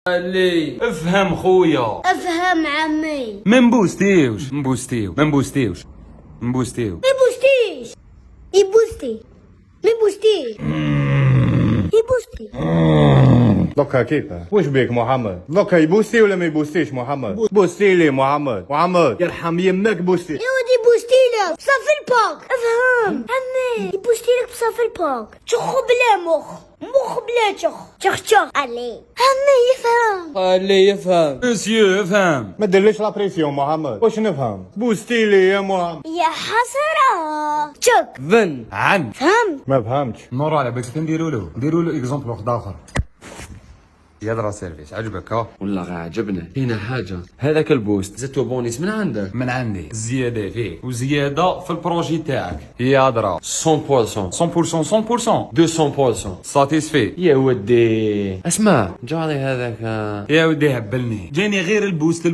لي افهم خويا. افهم عمي. ما نبوستيوش نبوستيو ما نبوستيوش نبوستيو. ما يبوستيش. يبوستي. ما يبوستيش. يبوستي. دوكا كيفاه؟ واش بيك محمد؟ دوكا يبوستي ولا ما يبوستيش محمد؟ بوستي لي محمد يرحم يمك بوستي. يا ودي يبوستي لك بصافي الباك. افهم عمي. يبوستي لك بصافي الباك. تخ بلا مخ بلا تخ علي عمي يفهم. خليه يفهم مسيو افهم. ما ديرليش لابريسيون محمد، واش نفهم؟ بوستي لي يا محمد. يا حسرة تشك ذن عن فهمت. ما فهمتش. نور على بالك نديروا له اكزومبل واحد اخر. يا سيرفيس عجبك ها؟ والله غا عجبنا. هنا حاجه، هذاك البوست زدتو بونيس من عندك. من عندي زياده فيه وزياده في البروجي تاعك. يا درا 100% 100% 200%. ساتيسفي. يا ودي اسمع جاري هذاك يا ودي هبلني، جاني غير البوست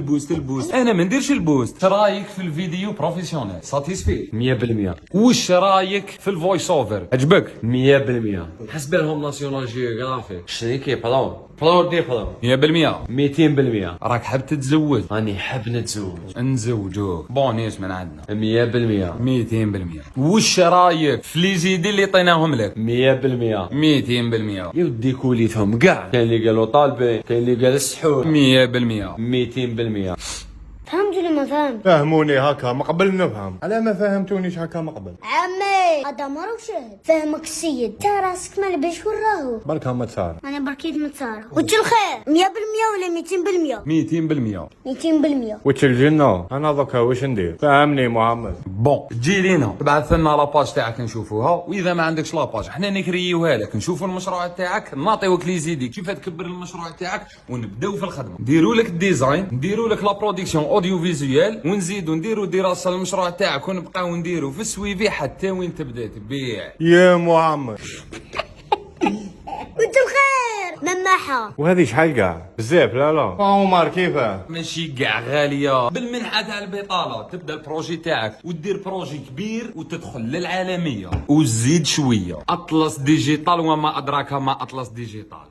انا ما نديرش البوست. اش رايك في الفيديو بروفيسيونيل؟ ساتيسفي 100%. وش رايك في الفويس اوفر؟ عجبك 100%. حسب لهم ناسيونال جيوغرافيك شريكي بلور دي بلور 100%. 200%. راك حاب تتزوج؟ راني حاب نتزوج. نزوجوك بونيس من عندنا 100%. 200%. وش رايك في لي زيدي اللي عطيناهم لك؟ 100%. 200%. يا ودي كوليتهم كاع، كاين اللي قالوا طالبين، كاين اللي قال السحور. 100%. 200%. فهمت ولا ما فهمت؟ فهموني هكا ما قبل نفهم، على ما فهمتونيش هكا ما قبل. عمي هذا مرة وشاهد. فهمك السيد. تا راسك ما لباش وراهو. بركة ما تصار. انا بركيت متسارة. وجه الخير 100% ولا 200%؟ 200%. 200%. وش الجنة؟ انا دوكا واش ندير؟ فهمني محمد. بون تجي لينا تبعث لنا لاباج تاعك نشوفوها، واذا ما عندكش لاباج حنا نكريوها لك، نشوفوا المشروع تاعك، نعطيوك لي زيدي كيف تكبر المشروع تاعك، ونبداو في الخدمه. نديروا لك الديزاين، نديروا لك لا برودكسيون اوديو فيزوال، ونزيدوا نديروا دراسه للمشروع تاعك، ونبقاو نديروا في السويفي حتى وين تبدا تبيع. يا محمد وجه الخير مماحة. وهذه شحال كاع؟ بزاف لا عمر كيفاه؟ ماشي كاع غاليه، بالمنحه تاع البطاله تبدا البروجي تاعك وتدير بروجي كبير وتدخل للعالميه وتزيد شويه. اطلس ديجيتال وما ادراك ما اطلس ديجيتال.